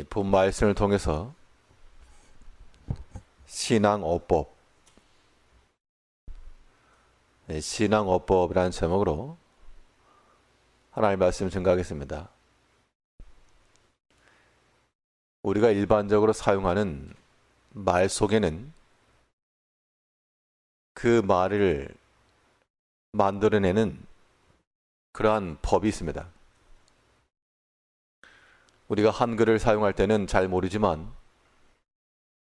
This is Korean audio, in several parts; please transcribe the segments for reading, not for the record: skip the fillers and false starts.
본 말씀을 통해서 신앙어법, 신앙어법이라는 제목으로 하나님의 말씀 증거하겠습니다. 우리가 일반적으로 사용하는 말 속에는 그 말을 만들어내는 그러한 법이 있습니다. 우리가 한글을 사용할 때는 잘 모르지만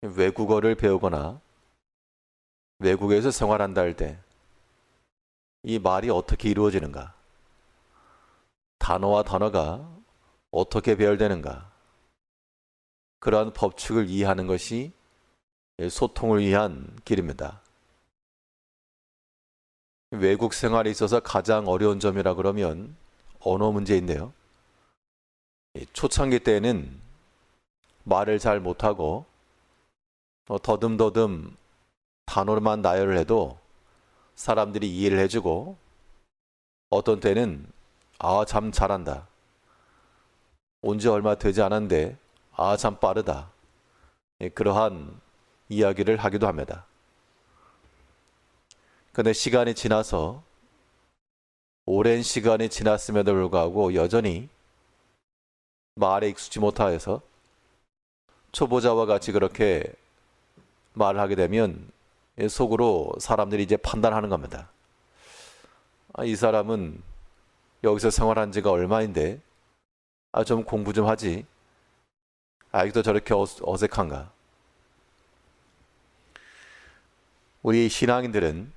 외국어를 배우거나 외국에서 생활한다 할 때 이 말이 어떻게 이루어지는가, 단어와 단어가 어떻게 배열되는가, 그러한 법칙을 이해하는 것이 소통을 위한 길입니다. 외국 생활에 있어서 가장 어려운 점이라 그러면 언어 문제인데요. 초창기 때에는 말을 잘 못하고 더듬더듬 단어만 나열을 해도 사람들이 이해를 해주고, 어떤 때는 참 잘한다, 온 지 얼마 되지 않았는데 참 빠르다, 그러한 이야기를 하기도 합니다. 그런데 시간이 지나서 오랜 시간이 지났음에도 불구하고 여전히 말에 익숙지 못하여서 초보자와 같이 그렇게 말을 하게 되면 속으로 사람들이 이제 판단하는 겁니다. 이 사람은 여기서 생활한 지가 얼마인데 좀 공부 좀 하지, 아직도 저렇게 어색한가. 우리 신앙인들은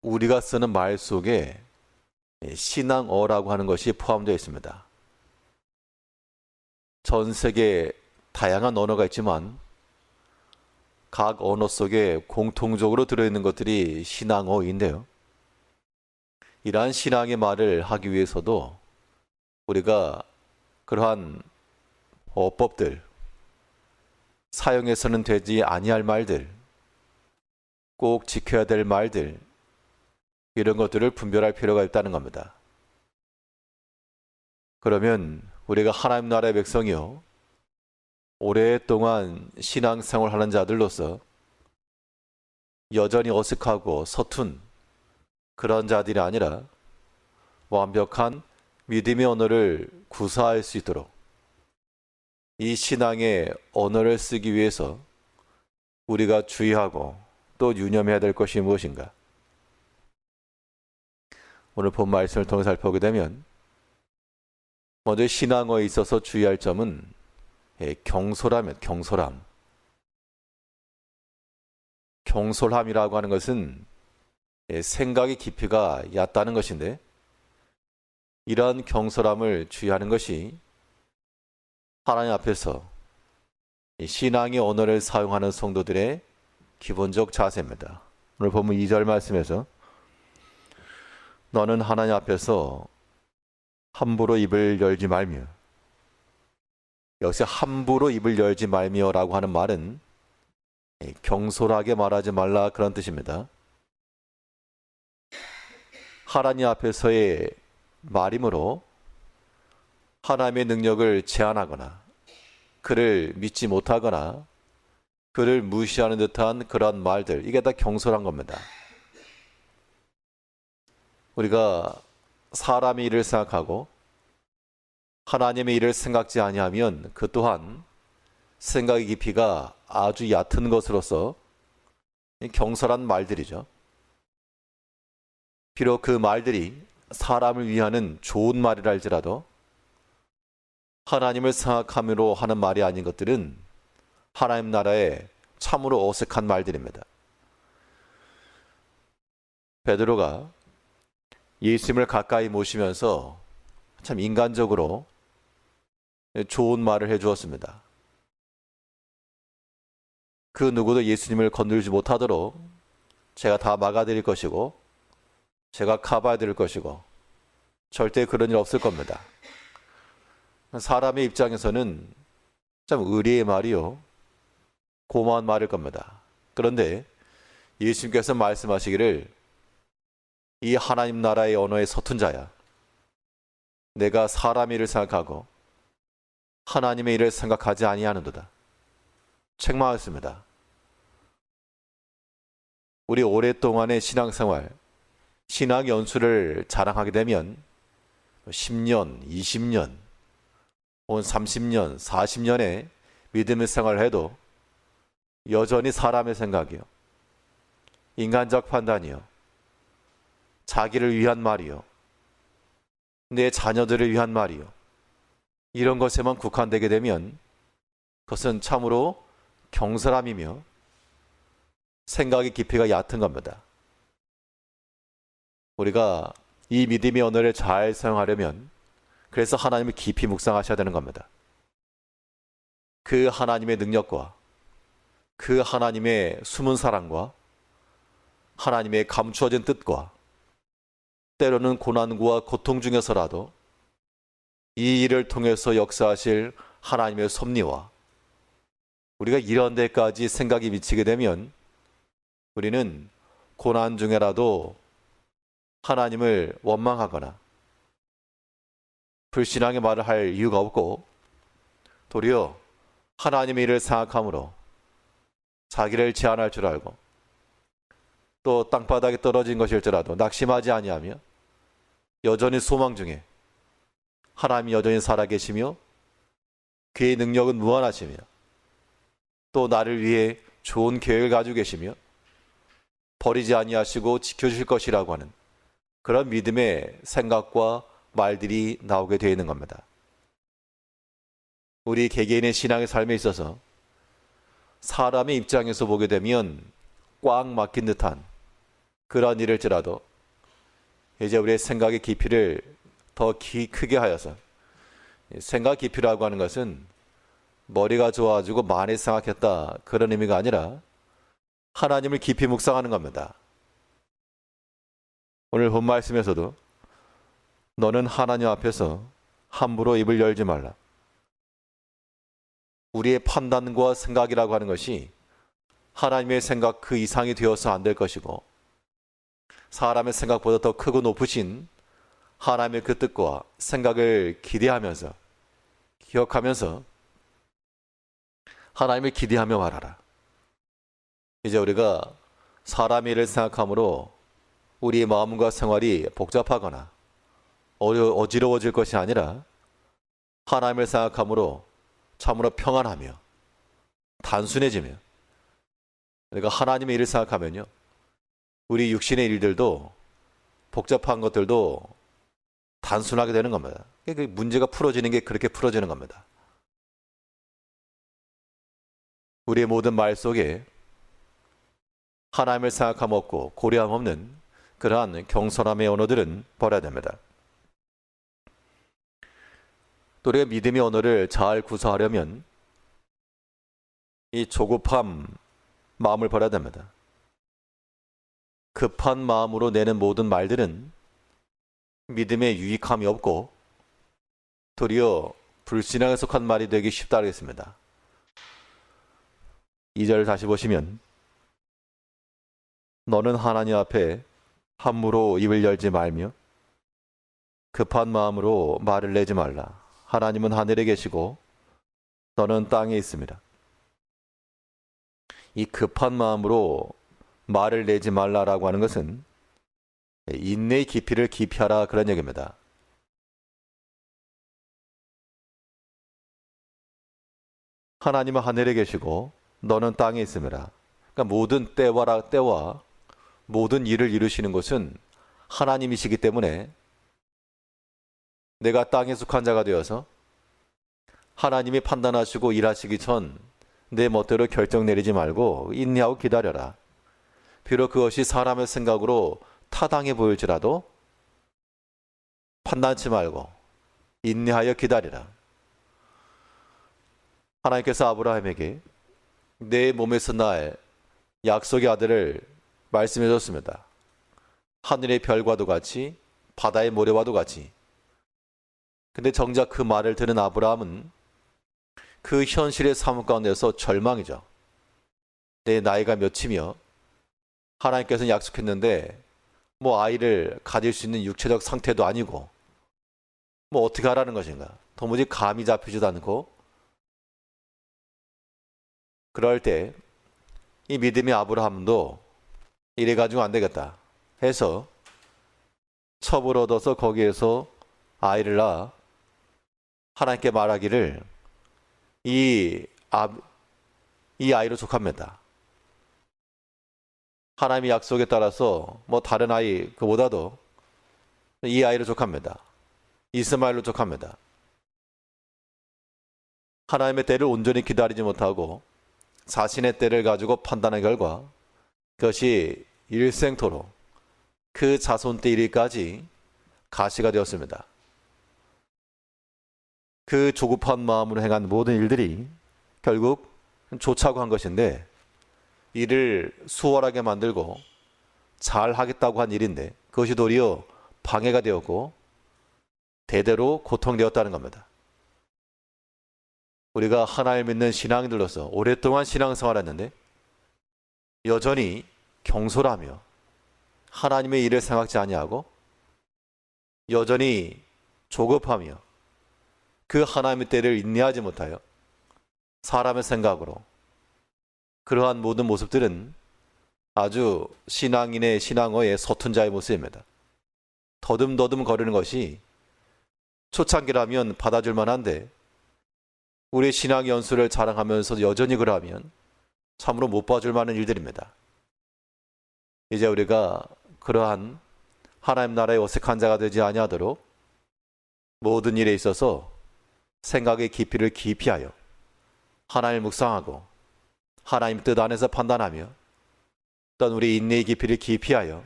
우리가 쓰는 말 속에 신앙어라고 하는 것이 포함되어 있습니다. 전 세계에 다양한 언어가 있지만 각 언어 속에 공통적으로 들어있는 것들이 신앙어인데요. 이러한 신앙의 말을 하기 위해서도 우리가 그러한 어법들, 사용해서는 되지 아니할 말들, 꼭 지켜야 될 말들, 이런 것들을 분별할 필요가 있다는 겁니다. 그러면 우리가 하나님 나라의 백성이요, 오랫동안 신앙생활 하는 자들로서 여전히 어색하고 서툰 그런 자들이 아니라 완벽한 믿음의 언어를 구사할 수 있도록 이 신앙의 언어를 쓰기 위해서 우리가 주의하고 또 유념해야 될 것이 무엇인가? 오늘 본 말씀을 통해 살펴보게 되면 먼저 신앙어에 있어서 주의할 점은 경솔함. 경솔함이라고 하는 것은 생각의 깊이가 얕다는 것인데, 이러한 경솔함을 주의하는 것이 하나님 앞에서 신앙의 언어를 사용하는 성도들의 기본적 자세입니다. 오늘 본문 2절 말씀에서 너는 하나님 앞에서 함부로 입을 열지 말며, 여기서 함부로 입을 열지 말며라고 하는 말은 경솔하게 말하지 말라, 그런 뜻입니다. 하나님 앞에서의 말이므로 하나님의 능력을 제한하거나 그를 믿지 못하거나 그를 무시하는 듯한 그런 말들, 이게 다 경솔한 겁니다. 우리가 사람의 일을 생각하고 하나님의 일을 생각지 아니하면 그 또한 생각의 깊이가 아주 얕은 것으로서 경솔한 말들이죠. 비록 그 말들이 사람을 위하는 좋은 말이라 할지라도 하나님을 생각함으로 하는 말이 아닌 것들은 하나님 나라에 참으로 어색한 말들입니다. 베드로가 예수님을 가까이 모시면서 참 인간적으로 좋은 말을 해주었습니다. 그 누구도 예수님을 건들지 못하도록 제가 다 막아드릴 것이고 제가 커버해드릴 것이고 절대 그런 일 없을 겁니다. 사람의 입장에서는 참 의리의 말이요, 고마운 말일 겁니다. 그런데 예수님께서 말씀하시기를 이 하나님 나라의 언어에 서툰 자야, 내가 사람 일을 생각하고 하나님의 일을 생각하지 아니하는도다. 책망하였습니다. 우리 오랫동안의 신앙생활, 신앙 연수를 자랑하게 되면 10년, 20년, 혹은 30년, 40년의 믿음의 생활을 해도 여전히 사람의 생각이요, 인간적 판단이요, 자기를 위한 말이요, 내 자녀들을 위한 말이요, 이런 것에만 국한되게 되면 그것은 참으로 경솔함이며 생각의 깊이가 얕은 겁니다. 우리가 이 믿음의 언어를 잘 사용하려면 그래서 하나님을 깊이 묵상하셔야 되는 겁니다. 그 하나님의 능력과 그 하나님의 숨은 사랑과 하나님의 감추어진 뜻과 때로는 고난과 고통 중에서라도 이 일을 통해서 역사하실 하나님의 섭리와 우리가 이런 데까지 생각이 미치게 되면 우리는 고난 중에라도 하나님을 원망하거나 불신앙의 말을 할 이유가 없고 도리어 하나님의 일을 생각함으로 자기를 제한할 줄 알고 또 땅바닥에 떨어진 것일지라도 낙심하지 아니하며 여전히 소망 중에 하나님이 여전히 살아계시며 그의 능력은 무한하시며 또 나를 위해 좋은 계획을 가지고 계시며 버리지 아니하시고 지켜주실 것이라고 하는 그런 믿음의 생각과 말들이 나오게 되어 있는 겁니다. 우리 개개인의 신앙의 삶에 있어서 사람의 입장에서 보게 되면 꽉 막힌 듯한 그런 일일지라도 이제 우리의 생각의 깊이를 더 크게 하여서, 생각 깊이라고 하는 것은 머리가 좋아지고 많이 생각했다 그런 의미가 아니라 하나님을 깊이 묵상하는 겁니다. 오늘 본 말씀에서도 너는 하나님 앞에서 함부로 입을 열지 말라. 우리의 판단과 생각이라고 하는 것이 하나님의 생각 그 이상이 되어서 안 될 것이고 사람의 생각보다 더 크고 높으신 하나님의 그 뜻과 생각을 기대하면서 기억하면서 하나님을 기대하며 말하라. 이제 우리가 사람의 일을 생각함으로 우리의 마음과 생활이 복잡하거나 어지러워질 것이 아니라 하나님을 생각함으로 참으로 평안하며 단순해지며, 우리가 하나님의 일을 생각하면요 우리 육신의 일들도 복잡한 것들도 단순하게 되는 겁니다. 그 문제가 풀어지는 게 그렇게 풀어지는 겁니다. 우리의 모든 말 속에 하나님을 생각함 없고 고려함 없는 그러한 경솔함의 언어들은 버려야 됩니다. 또 우리가 믿음의 언어를 잘 구사하려면 이 조급함 마음을 버려야 됩니다. 급한 마음으로 내는 모든 말들은 믿음에 유익함이 없고 도리어 불신앙에 속한 말이 되기 쉽다 하겠습니다. 2절 다시 보시면 너는 하나님 앞에 함부로 입을 열지 말며 급한 마음으로 말을 내지 말라. 하나님은 하늘에 계시고 너는 땅에 있습니다. 이 급한 마음으로 말을 내지 말라라고 하는 것은 인내의 깊이를 깊이 하라 그런 얘기입니다. 하나님은 하늘에 계시고 너는 땅에 있습니다. 그러니까 모든 때와 모든 일을 이루시는 것은 하나님이시기 때문에 내가 땅에 속한 자가 되어서 하나님이 판단하시고 일하시기 전 내 멋대로 결정 내리지 말고 인내하고 기다려라. 비록 그것이 사람의 생각으로 타당해 보일지라도 판단치 말고 인내하여 기다리라. 하나님께서 아브라함에게 내 몸에서 날 약속의 아들을 말씀해 줬습니다. 하늘의 별과도 같이 바다의 모래와도 같이. 근데 정작 그 말을 들은 아브라함은 그 현실의 삶 가운데서 절망이죠. 내 나이가 몇이며 하나님께서는 약속했는데 뭐 아이를 가질 수 있는 육체적 상태도 아니고 뭐 어떻게 하라는 것인가. 도무지 감이 잡히지도 않고 그럴 때 이 믿음의 아브라함도 이래 가지고 안 되겠다 해서 첩을 얻어서 거기에서 아이를 낳아 하나님께 말하기를 이 아이로 족합니다. 하나님의 약속에 따라서 뭐 다른 아이 그보다도 이 아이로 족합니다. 이스마엘로 족합니다. 하나님의 때를 온전히 기다리지 못하고 자신의 때를 가지고 판단한 결과 그것이 일생토록 그 자손 때 이르기까지 가시가 되었습니다. 그 조급한 마음으로 행한 모든 일들이 결국 좋자고 한 것인데 이를 수월하게 만들고 잘 하겠다고 한 일인데 그것이 도리어 방해가 되었고 대대로 고통되었다는 겁니다. 우리가 하나님을 믿는 신앙인들로서 오랫동안 신앙생활했는데 여전히 경솔하며 하나님의 일을 생각지 아니하고 여전히 조급하며 그 하나님의 때를 인내하지 못하여 사람의 생각으로 그러한 모든 모습들은 아주 신앙인의 신앙어의 서툰 자의 모습입니다. 더듬더듬 거리는 것이 초창기라면 받아줄 만한데 우리 신앙 연수를 자랑하면서 여전히 그러하면 참으로 못 봐줄 만한 일들입니다. 이제 우리가 그러한 하나님 나라의 어색한 자가 되지 아니하도록 모든 일에 있어서 생각의 깊이를 깊이하여 하나님을 묵상하고 하나님 뜻 안에서 판단하며 또한 우리 인내의 깊이를 깊이하여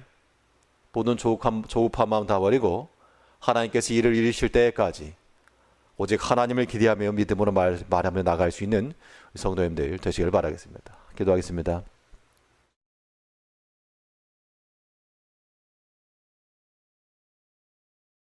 모든 조급한 마음 다 버리고 하나님께서 일을 이루실 때까지 오직 하나님을 기대하며 믿음으로 말하며 나갈 수 있는 성도님들 되시길 바라겠습니다. 기도하겠습니다.